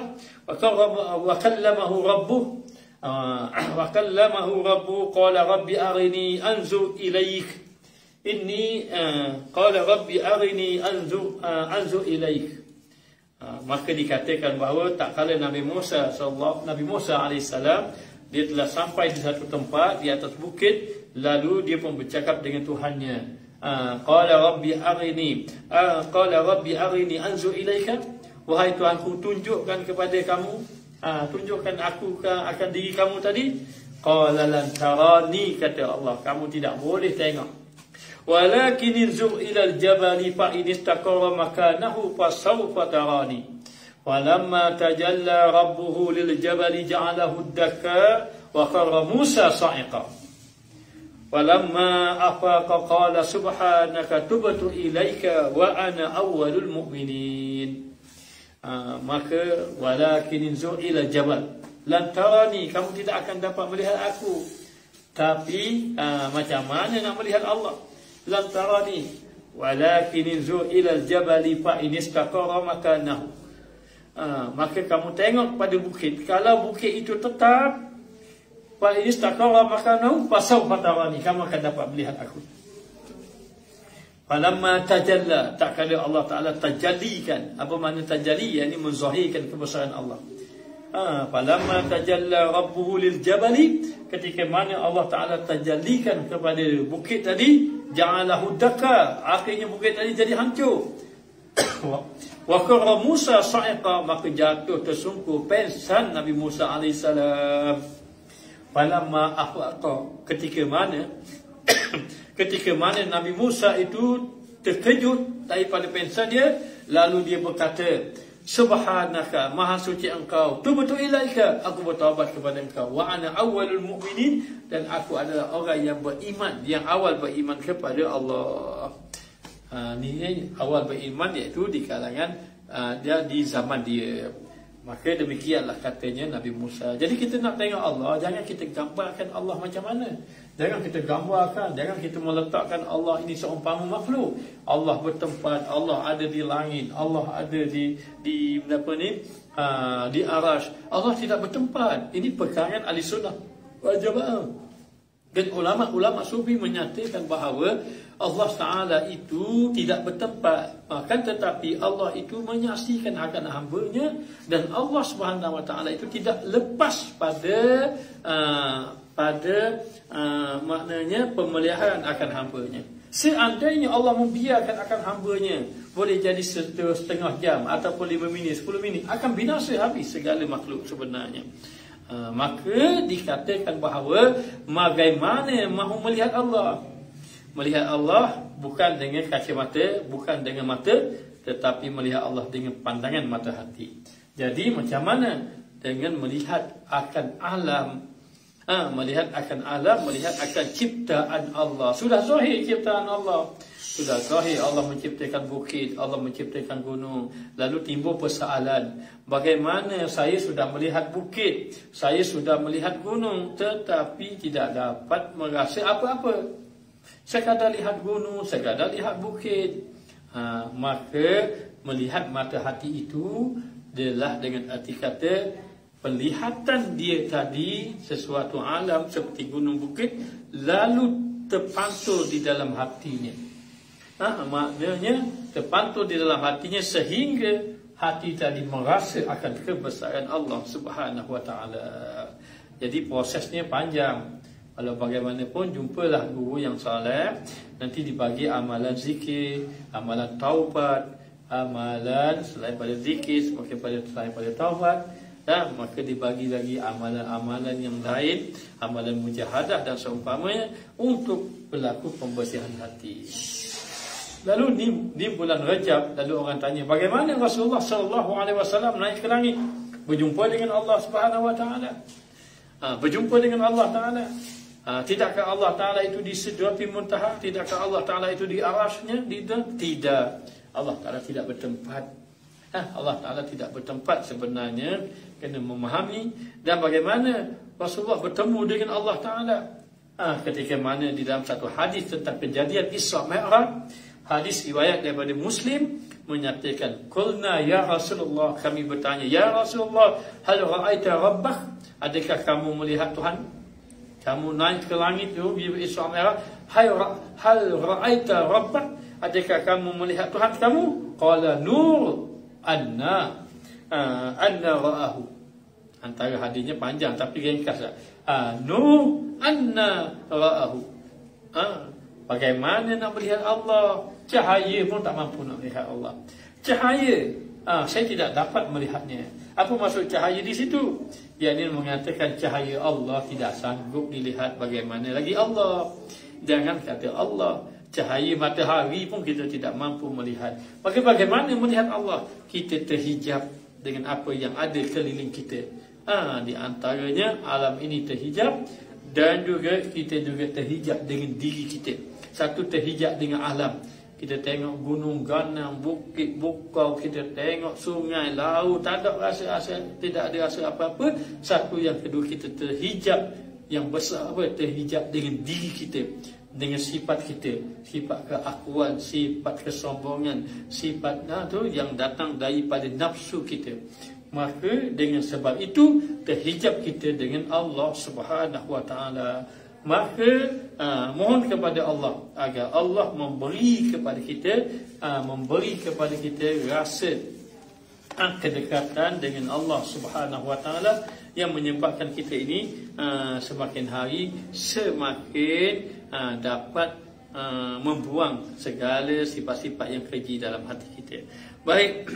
qala rabbi arini anzur ilaik anzur ilaik. Maka dikatakan bahawa tak kala Nabi Musa AS, dia telah sampai di satu tempat di atas bukit. Lalu dia pun bercakap dengan Tuhannya. Qala rabbi arini anzur ilaika. Wahai Tuhanku, tunjukkan kepada kamu, tunjukkan aku akan diri kamu tadi. Qala lan tarani, kata Allah, kamu tidak boleh tengok. Walakin inzur ilal jabali fa in istaqarra makanahu fa sawfa tarani. Walamma tajalla rabbuhu lil jabali ja'alahu dakka wa kharra Musa sa'iqa. Walamma afaqa qala subhanaka tubtu ilaika wa ana awwalul mu'minin. Maka walakin inzur ila jabal lan tarani, kamu tidak akan dapat melihat aku. Tapi macam mana nak melihat Allah? Lan tarani walakin inzur ila jabali fa in istaqarra makanahu. Maka kamu tengok pada bukit. Kalau bukit itu tetap, fa in istaqarra makanahu fa sawfa tarani, kamu akan dapat melihat aku. Falamma tajalla, tak kala Allah Ta'ala tajallikan. Apa makna tajalli? Yang ini menzahirkan kebesaran Allah. Falamma tajalla rabbuhu lil jabali, ketika mana Allah Ta'ala tajallikan kepada bukit tadi, ja'alahu dakka, akhirnya bukit tadi jadi hancur. Wa qarra Musa sa'iqa, maka jatuh tersungkur pensan Nabi Musa alaihissalam. Falamma afaqa, ketika mana Nabi Musa itu terkejut daripada pensan dia, lalu dia berkata, Subhanaka, maha suci engkau, tubtu ilaika, aku bertaubat kepada engkau, wa ana awwalul mu'minin, dan aku adalah orang yang beriman, yang awal beriman kepada Allah. Ni awal beriman, iaitu di kalangan dia di zaman dia. Maka demikianlah katanya Nabi Musa. Jadi kita nak tengok Allah, jangan kita gambarkan Allah macam mana. Jangan kita gambarkan, jangan kita meletakkan Allah ini seumpama makhluk. Allah bertempat, Allah ada di langit, Allah ada di apa ni? Di arasy. Allah tidak bertempat. Ini perkataan ahli sunnah wal jamaah. Dan ulama-ulama sufi menyatakan bahawa Allah Ta'ala itu tidak bertempat, akan tetapi Allah itu menyaksikan akan hamba-Nya, dan Allah Subhanahu Wa Ta'ala itu tidak lepas pada maknanya pemeliharaan akan hamba-Nya. Seandainya Allah membiarkan akan hamba-Nya boleh jadi setengah jam ataupun 5 minit, 10 minit, akan binasa habis segala makhluk sebenarnya. Maka dikatakan bahawa bagaimana mahu melihat Allah. Melihat Allah bukan dengan kacamata, bukan dengan mata, tetapi melihat Allah dengan pandangan mata hati. Jadi macam mana dengan melihat akan alam, melihat akan alam, melihat akan ciptaan Allah. Sudah zahir ciptaan Allah, sudah zahir Allah menciptakan bukit, Allah menciptakan gunung. Lalu timbul persoalan, bagaimana saya sudah melihat bukit, saya sudah melihat gunung, tetapi tidak dapat merasa apa-apa. Sekadar lihat gunung, sekadar lihat bukit. Maka melihat mata hati itu adalah dengan arti kata penglihatan dia tadi sesuatu alam seperti gunung bukit, lalu terpantul di dalam hatinya. Maknanya terpantul di dalam hatinya sehingga hati tadi merasa akan kebesaran Allah Subhanahu Wa Ta'ala. Jadi prosesnya panjang. Kalau bagaimanapun jumpalah guru yang saleh, nanti dibagi amalan zikir, amalan taubat, amalan selain pada zikir, selain pada taubat, dan maka dibagi lagi amalan-amalan yang lain, amalan mujahadah dan seumpamanya untuk berlaku pembersihan hati. Lalu di bulan Rajab, lalu orang tanya, bagaimana Rasulullah SAW naik ke langit, berjumpa dengan Allah Subhanahu Wa Ta'ala? Berjumpa dengan Allah Ta'ala. Tidakkah Allah Ta'ala itu di Sidratil Muntaha? Tidakkah Allah Ta'ala itu di arasy-Nya? Tidak. Allah Ta'ala tidak bertempat. Allah Ta'ala tidak bertempat sebenarnya. Kena memahami. Dan bagaimana Rasulullah bertemu dengan Allah Ta'ala? Ketika mana di dalam satu hadis tentang kejadian Isra Mi'raj, hadis riwayat daripada Muslim menyatakan, qulna ya Rasulullah, kami bertanya, ya Rasulullah, hal ra'aita rabbak? Adakah kamu melihat Tuhan? Kamu naik ke langit itu di Isra Mi'raj, hal ra'aita rabbak? Adakah kamu melihat Tuhan kamu? Qala nur anna ra'ahu. Antara hadisnya panjang tapi ringkas. Nur anna ra'ahu. Bagaimana nak melihat Allah? Cahaya pun tak mampu nak melihat Allah. Cahaya, saya tidak dapat melihatnya. Apa maksud cahaya di situ? Yang ini mengatakan cahaya Allah tidak sanggup dilihat, bagaimana lagi Allah. Jangan kata Allah, cahaya matahari pun kita tidak mampu melihat. Bagaimana melihat Allah? Kita terhijab dengan apa yang ada keliling kita. Di antaranya alam ini terhijab, dan juga kita juga terhijab dengan diri kita. Satu terhijab dengan alam. Kita tengok gunung, ganang, bukit, bukau, kita tengok sungai, laut, tak ada rasa-rasa, tidak ada rasa apa-apa. Satu yang kedua, kita terhijab yang besar, terhijab dengan diri kita, dengan sifat kita, sifat keakuan, sifat kesombongan, sifat tu yang datang daripada nafsu kita. Maka dengan sebab itu terhijab kita dengan Allah Subhanahu Wa Ta'ala. maka mohon kepada Allah agar Allah memberi kepada kita rasa kedekatan dengan Allah Subhanahu Wa Taala yang menyebabkan kita ini semakin hari semakin dapat membuang segala sifat-sifat yang keji dalam hati kita. Baik.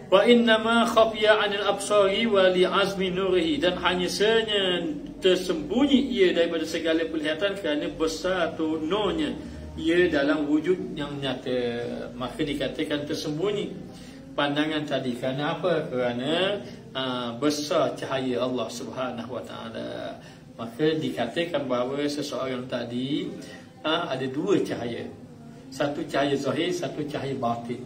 Wa innama khafiya 'anil absari wa li'azmi nurihi, dan hanya saja tersembunyi ia daripada segala penglihatan kerana besar tu nurnya ia dalam wujud yang nyata. Maka dikatakan tersembunyi pandangan tadi kerana apa? Kerana besar cahaya Allah Subhanahu Wa Taala. Maka dikatakan bahawa seseorang tadi ada dua cahaya. Satu cahaya zahir, satu cahaya batin.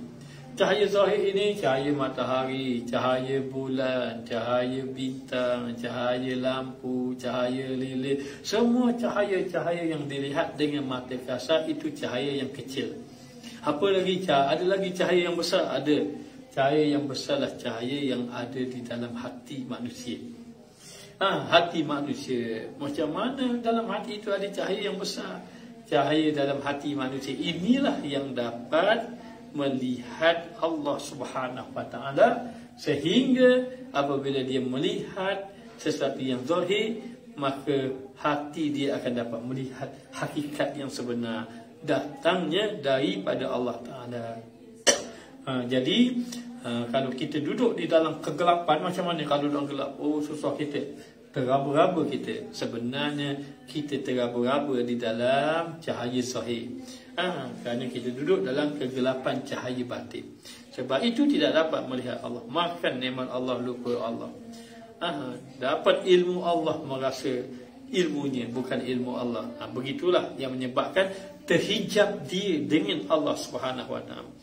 Cahaya zahir ini cahaya matahari, cahaya bulan, cahaya bintang, cahaya lampu, cahaya lilin. Semua cahaya-cahaya yang dilihat dengan mata kasar itu cahaya yang kecil. Apa lagi cahaya? Ada lagi cahaya yang besar? Ada. Cahaya yang besarlah cahaya yang ada di dalam hati manusia. Hati manusia. Macam mana dalam hati itu ada cahaya yang besar? Cahaya dalam hati manusia inilah yang dapat melihat Allah Subhanahu Wa Taala, sehingga apabila dia melihat sesuatu yang zahir, maka hati dia akan dapat melihat hakikat yang sebenar datangnya daripada Allah Taala. Jadi kalau kita duduk di dalam kegelapan, macam mana kalau dalam gelap? Oh, susah kita, teraba-raba kita. Sebenarnya kita teraba-raba di dalam cahaya zahir. Kerana kita duduk dalam kegelapan cahaya batin. Sebab itu tidak dapat melihat Allah. Makan nikmat Allah, lupa Allah. Dapat ilmu Allah, merasa ilmunya bukan ilmu Allah. Begitulah yang menyebabkan terhijab dia dengan Allah Subhanahu Wa Taala.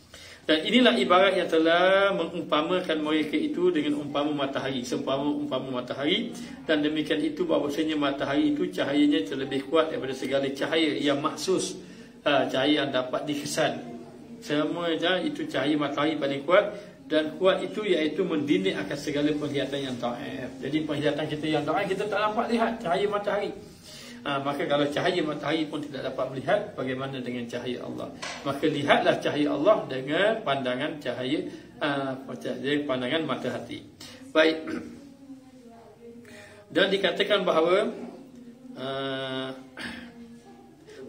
Dan inilah ibarat yang telah mengumpamakan mereka itu dengan umpama matahari, seumpama matahari. Dan demikian itu bahawasanya matahari itu cahayanya terlebih kuat daripada segala cahaya yang maksus, cahaya yang dapat dikesan. Semua itu cahaya matahari paling kuat, dan kuat itu iaitu mendinding akan segala penglihatan yang dhaif. Jadi penglihatan kita yang dhaif, kita tak dapat lihat cahaya matahari. Maka kalau cahaya matahari pun tidak dapat melihat, bagaimana dengan cahaya Allah? Maka lihatlah cahaya Allah dengan pandangan cahaya, pandangan mata hati. Baik. Dan dikatakan bahawa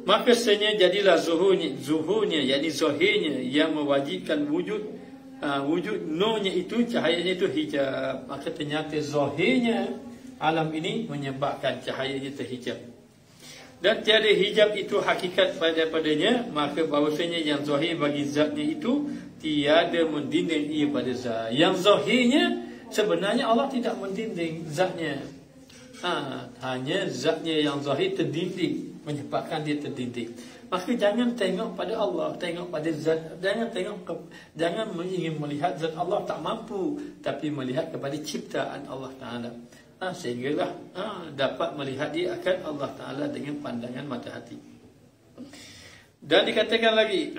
maka sebenarnya jadilah zuhurnya, yakni zahirnya yang mewajibkan wujud nurnya itu, cahayanya itu hijab. Maka ternyata zahirnya alam ini menyebabkan cahayanya terhijab. Dan tiada hijab itu hakikat padanya, maka bahawasanya yang zahir bagi zatnya itu tiada mendinding ia pada zat. Yang zahirnya sebenarnya Allah tidak mendinding zatnya. Hanya zatnya yang zahir terdinding, menyebabkan dia terdinding. Maka jangan tengok pada Allah, tengok pada zat. Jangan ingin melihat zat Allah, tak mampu, tapi melihat kepada ciptaan Allah Taala. Sehinggalah dapat melihat dia akan Allah Ta'ala dengan pandangan mata hati. Dan dikatakan lagi,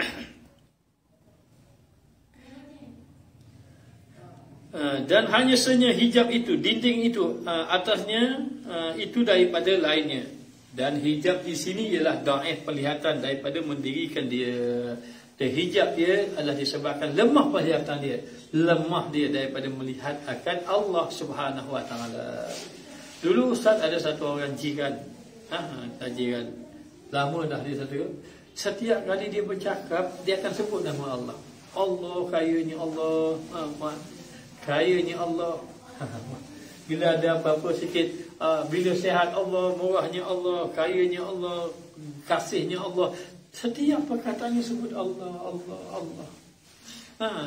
dan hanya saja hijab itu, dinding itu, atasnya itu daripada lainnya. Dan hijab di sini ialah dhaif penglihatan daripada mendirikan dia. Dan hijab dia adalah disebabkan lemah penglihatan dia, lemah dia daripada melihat akan Allah Subhanahu Wa Taala. Dulu Ustaz ada satu orang jiran, jiran lama dah dia satu. Setiap kali dia bercakap, dia akan sebut nama Allah. Allah, kayanya Allah, kayanya Allah. Bila ada apa-apa sikit, bila sihat Allah, murahnya Allah, kayanya Allah, kasihnya Allah. Setiap perkataannya sebut Allah, Allah, Allah.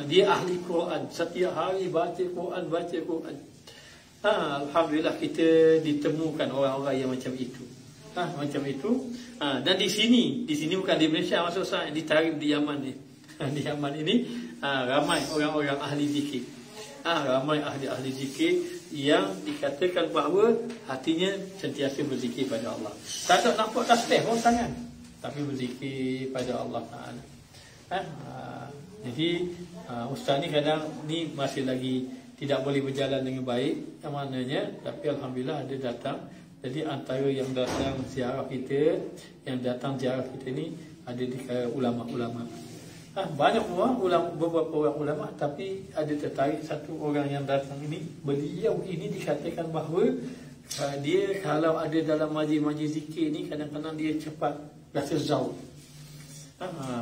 Dia ahli Quran. Setiap hari baca Quran, baca Quran. Alhamdulillah kita ditemukan orang-orang yang macam itu. Macam itu. Dan di sini bukan di Malaysia, maksud saya di Tarim, di Yaman ni. Di Yaman ini ramai orang-orang ahli zikir. Ramai ahli zikir yang dikatakan bahawa hatinya sentiasa berzikir pada Allah. Tak ada nampak tasbih pun tangan, tapi berzikir pada Allah Ta'ala. Jadi ustaz ni kadang ni masih lagi tidak boleh berjalan dengan baik yang mananya, tapi Alhamdulillah ada datang Jadi antara yang datang ziarah kita, ni ada di ulama-ulama. Banyak beberapa orang ulama, tapi ada tertarik satu orang yang datang ini. Beliau ini dikatakan bahawa dia kalau ada dalam majlis-majlis zikir ni, kadang-kadang dia cepat rasa zauk.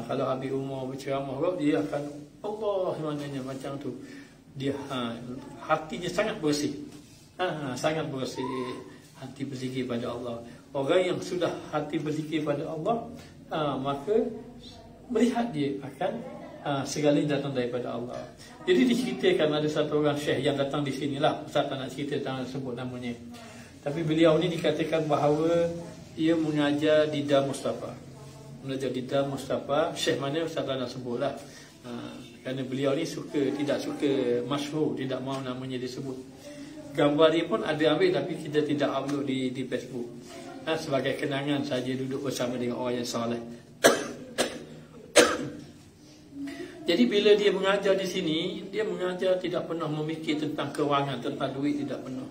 Kalau Habib Umar berceramah, dia akan Allah maknanya macam tu. Dia hatinya sangat bersih. Sangat bersih hati berzikir pada Allah. Orang yang sudah hati berzikir pada Allah, maka melihat dia akan segalanya datang daripada Allah. Jadi diceritakan ada satu orang syekh yang datang di sinilah. Ustaz tak nak cerita, tak nak sebut namanya. Tapi beliau ni dikatakan bahawa ia mengajar di Dar Mustafa. Mengajar di Dar Mustafa. Syekh mana Ustaz tak nak sebutlah. Kerana beliau ni tidak suka masyhur, tidak mahu namanya disebut. Gambar dia pun ada ambil, tapi kita tidak upload di Facebook. Sebagai kenangan saja duduk bersama dengan orang yang soleh. Jadi bila dia mengajar di sini, dia mengajar tidak pernah memikir tentang kewangan, tentang duit, tidak pernah.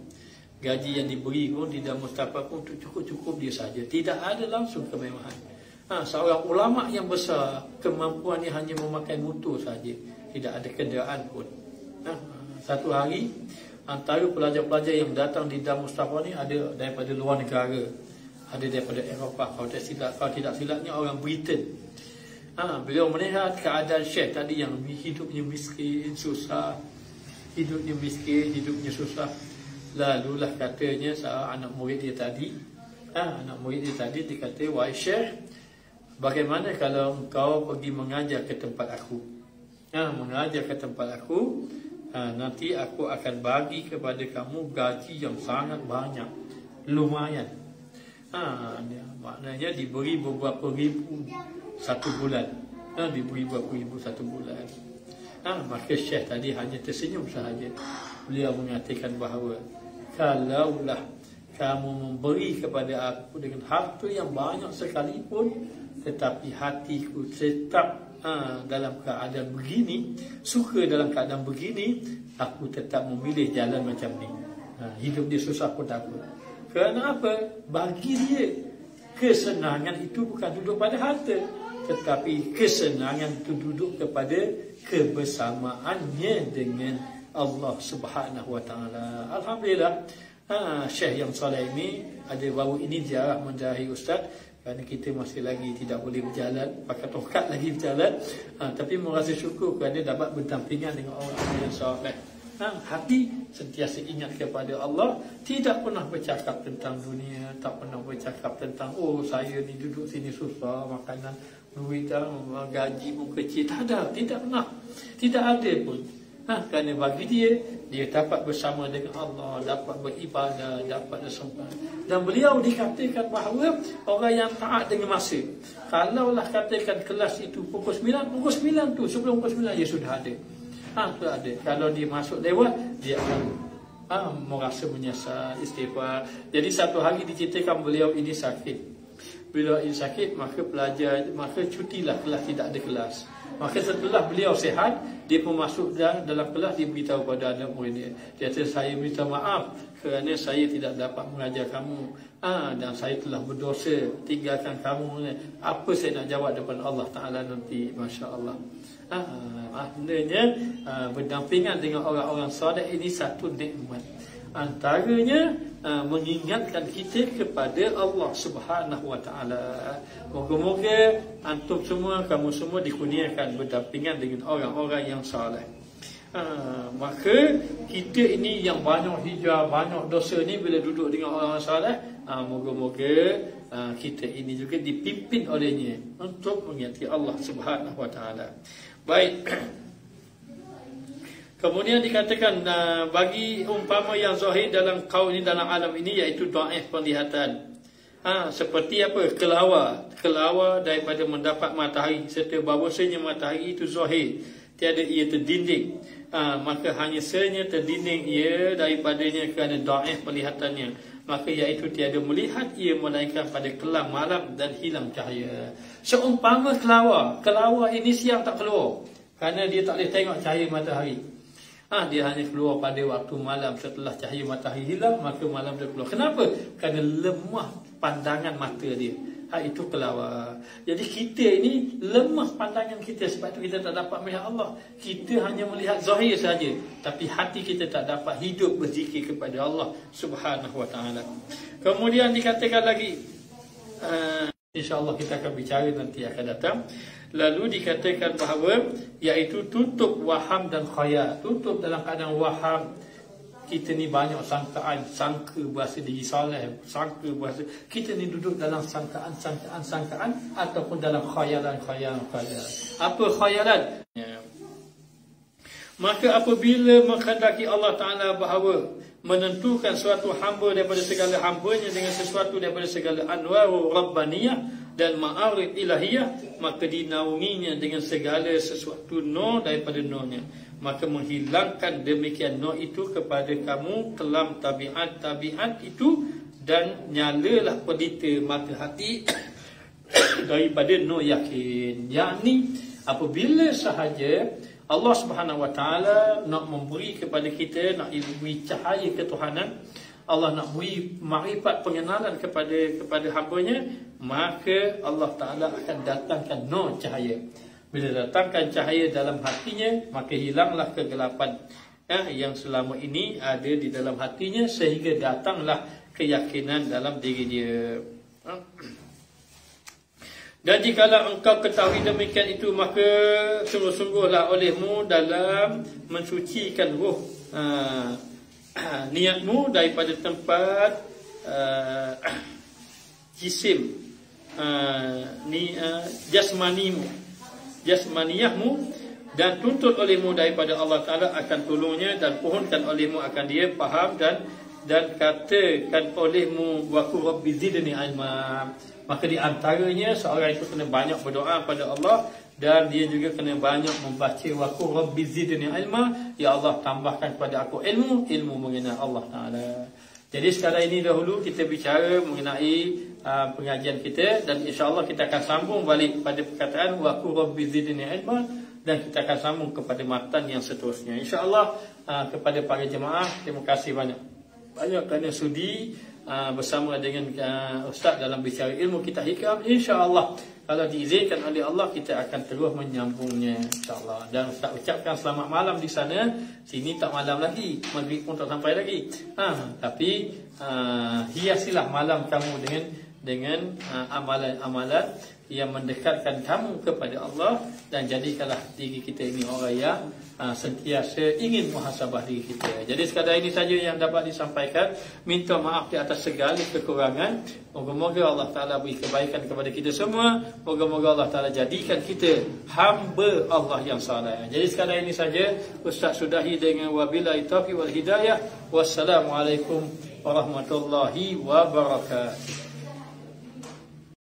Gaji yang diberi pun di Dar Mustafa pun cukup-cukup dia saja. Tidak ada langsung kemewahan. Seorang ulama yang besar, kemampuannya hanya memakai motor saja, tidak ada kenderaan pun. Satu hari, antara pelajar-pelajar yang datang di Dar Mustafa ni ada daripada luar negara, ada daripada Eropah. Kalau tidak silapnya orang Britain. Beliau melihat keadaan syekh tadi yang hidupnya miskin, susah, hidupnya susah. Lalulah katanya anak murid dia tadi, dia kata, wahai syekh, bagaimana kalau engkau pergi mengajar ke tempat aku? Mengajar ke tempat aku, nanti aku akan bagi kepada kamu gaji yang sangat banyak, lumayan. Maknanya diberi beberapa ribu satu bulan. Diberi beberapa ribu satu bulan. Maka syekh tadi hanya tersenyum sahaja. Beliau mengatakan bahawa kalaulah kamu memberi kepada aku dengan harta yang banyak sekalipun, tetapi hatiku tetap dalam keadaan begini, suka dalam keadaan begini, aku tetap memilih jalan macam ni. Hidup dia susah pun tak apa. Kerana apa? Bagi dia, kesenangan itu bukan duduk pada harta, tetapi kesenangan itu duduk kepada kebersamaannya dengan Allah Subhanahu Wa Taala. Alhamdulillah, syekh yang soleh ini ada baru ini ziarah menziarahi ustaz. Kerana kita masih lagi tidak boleh berjalan, pakai tongkat lagi berjalan, tapi merasa syukur kerana dapat berdampingan dengan orang yang soleh. Hati sentiasa ingat kepada Allah, tidak pernah bercakap tentang dunia, tak pernah bercakap tentang saya ni duduk sini susah, makanan, duit, gaji pun kecil. Tidak pernah, tidak ada pun. Kerana bagi dia dapat bersama dengan Allah, dapat beribadah, dapat bersama. Dan beliau dikatakan bahawa orang yang taat dengan masa, kalaulah katakan kelas itu pukul 9 tu, sebelum pukul 9 dia sudah ada. Sudah ada. Kalau dia masuk lewat, dia akan merasa menyesal, istighfar. Jadi satu hari diceritakan beliau ini sakit. Bila ia sakit, maka cutilah kelas, tidak ada kelas. Maka setelah beliau sihat, dia pun masuk dalam kelas, dia beritahu pada anak murid dia. Dia kata, saya minta maaf kerana saya tidak dapat mengajar kamu, dan saya telah berdosa tinggalkan kamu. Apa saya nak jawab depan Allah Ta'ala nanti? Masya Allah. Maknanya berdampingan dengan orang-orang soleh ini satu nikmat. Antaranya mengingatkan kita kepada Allah Subhanahu Wa Taala. Moga-moga antum semua, kamu semua dikurniakan berdampingan dengan orang-orang yang soleh. Maka kita ini yang banyak hijrah, banyak dosa ni bila duduk dengan orang-orang soleh, moga-moga kita ini juga dipimpin olehnya untuk mengingati Allah Subhanahu Wa Taala. Baik. Kemudian dikatakan bagi umpama yang zahir dalam kaum ini, dalam alam ini, iaitu dhaif penglihatan. Seperti apa? Kelawar daripada mendapat matahari, serta bahawasanya matahari itu zahir, tiada ia terdinding. Maka hanya sahaja terdinding ia daripadanya kerana dhaif penglihatannya. Maka iaitu tiada melihat ia melainkan pada kelam malam dan hilang cahaya. Seumpama kelawar ini siang tak keluar kerana dia tak boleh tengok cahaya matahari. Dia hanya keluar pada waktu malam setelah cahaya matahari hilang, maka malam dia keluar. Kenapa? Kerana lemah pandangan mata dia. Itu kelawar. Jadi kita ini lemah pandangan kita, sebab itu kita tak dapat melihat Allah. Kita hanya melihat zahir saja, tapi hati kita tak dapat hidup berzikir kepada Allah Subhanahu wa taala. Kemudian dikatakan lagi, insya-Allah kita akan bicara nanti akan datang. Lalu dikatakan bahawa iaitu tutup waham dan khayal. Tutup dalam keadaan waham. Kita ni banyak sangkaan, sangka berasa diri soleh, sangka berasa kita ni duduk dalam sangkaan ataupun dalam khayalan. Apa khayalan? Maka apabila menghendaki Allah Ta'ala bahawa menentukan suatu hamba daripada segala hambanya dengan sesuatu daripada segala anwaru rabbaniyah dan ma'arif ilahiyah, maka dinaunginya dengan segala sesuatu nur daripada nurnya. Maka menghilangkan demikian nur itu kepada kamu kelam tabiat itu, dan nyalalah pelita mata hati daripada nur yakin. Yakni apabila sahaja Allah Subhanahu wa taala nak memberi kepada kita, nak beri cahaya ketuhanan, Allah nak beri makrifat pengenalan kepada hamba-Nya, maka Allah Taala akan datangkan nur cahaya. Bila datangkan cahaya dalam hatinya, maka hilanglah kegelapan yang selama ini ada di dalam hatinya, sehingga datanglah keyakinan dalam diri dia. Dan jikalau engkau ketahui demikian itu, maka sungguh-sungguhlah olehmu dalam mensucikan ruh niatmu daripada tempat jisim jasmaniyahmu, dan tuntut olehmu daripada Allah Ta'ala akan tolongnya, dan pohonkan olehmu akan dia faham, dan katakan olehmu waqul rabbi zidni ilma. Maka di antaranya seorang itu kena banyak berdoa pada Allah, dan dia juga kena banyak membaca waqul rabbi zidni ilma, ya Allah tambahkan kepada aku ilmu mengenai Allah Taala. Jadi sekadar ini dahulu kita bicara mengenai pengajian kita, dan insya-Allah kita akan sambung balik pada perkataan waqul rabbi zidni ilma, dan kita akan sambung kepada matan yang seterusnya. Insya-Allah kepada para jemaah, terima kasih banyak kerana sudi bersama dengan Ustaz dalam bicara ilmu kita hikam. InsyaAllah kalau diizinkan oleh Allah, kita akan terus menyambungnya insyaAllah. Dan Ustaz ucapkan selamat malam di sana. Sini tak malam lagi, maghrib pun tak sampai lagi. Tapi hiasilah malam kamu dengan amalan-amalan yang mendekatkan kamu kepada Allah, dan jadikanlah diri kita ini orang yang sentiasa ingin muhasabah diri kita. Jadi sekadar ini saja yang dapat disampaikan. Minta maaf di atas segala kekurangan. Moga-moga Allah Ta'ala beri kebaikan kepada kita semua. Moga-moga Allah Ta'ala jadikan kita hamba Allah yang saleh. Jadi sekadar ini saja Ustaz sudahi dengan wabillahi taufiq wal hidayah. Wassalamualaikum warahmatullahi wabarakatuh.